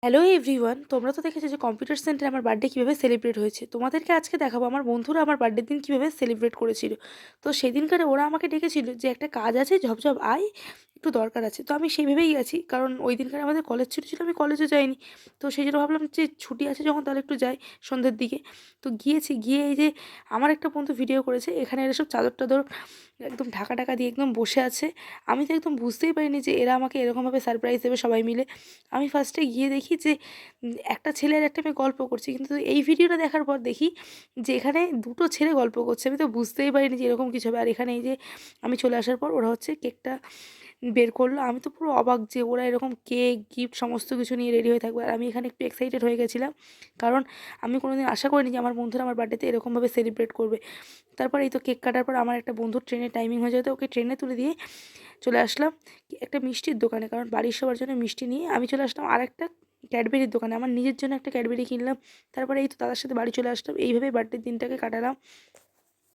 Hello everyone, তোমরা তো দেখেছো যে কম্পিউটার সেন্টারে আমার বার্থডে কীভাবে সেলিব্রেট হয়েছে। তোমাদেরকে আজকে দেখাবো আমার বন্ধুরা আমার বার্থডের দিন কীভাবে সেলিব্রেট করেছিল। তো সেদিনকারে ওরা আমাকে ডেকেছিল যে একটা কাজ আছে, ঝপঝপ আয়, একটু দরকার আছে। তো আমি সেইভাবেই গেছি, কারণ ওই দিনকার আমাদের কলেজ ছুটি ছিল, আমি কলেজও যাইনি। তো সেই জন্য ভাবলাম যে ছুটি আছে যখন তাহলে একটু যাই সন্ধ্যের দিকে। তো গিয়েছি, গিয়ে এই যে আমার একটা বন্ধু ভিডিও করেছে, এখানে এরা সব চাদর টাদর একদম ঢাকা ঢাকা দিয়ে একদম বসে আছে। আমি তো একদম বুঝতেই পারিনি যে এরা আমাকে এরকমভাবে সারপ্রাইজ দেবে সবাই মিলে। আমি ফার্স্টে গিয়ে দেখি যে একটা ছেলে আর একটা মেয়ে গল্প করছে, কিন্তু এই ভিডিওটা দেখার পর দেখি যে এখানে দুটো ছেলে গল্প করছে। আমি তো বুঝতেই পারিনি যে এরকম কিছু হবে। আর এখানে এই যে আমি চলে আসার পর ওরা হচ্ছে কেকটা বের করলো। আমি তো পুরো অবাক যে ওরা এরকম কেক, গিফট সমস্ত কিছু নিয়ে রেডি হয়ে থাকবে। আর আমি এখানে একটু এক্সাইটেড হয়ে গেছিলাম, কারণ আমি কোনোদিন আশা করিনি যে আমার বন্ধুরা আমার বার্থডেতে এরকমভাবে সেলিব্রেট করবে। তারপর এই তো কেক কাটার পর আমার একটা বন্ধুর ট্রেনের টাইমিং হয়ে যেত, ওকে ট্রেনে তুলে দিয়ে চলে আসলাম একটা মিষ্টির দোকানে, কারণ বাড়ির সবার জন্য মিষ্টি নিয়ে আমি চলে আসলাম আরেকটা ক্যাডবেরির দোকানে। আমার নিজের জন্য একটা ক্যাডবেরি কিনলাম। তারপরে এই তো দাদার সাথে বাড়ি চলে আসলাম। এইভাবেই বার্থডের দিনটাকে কাটালাম।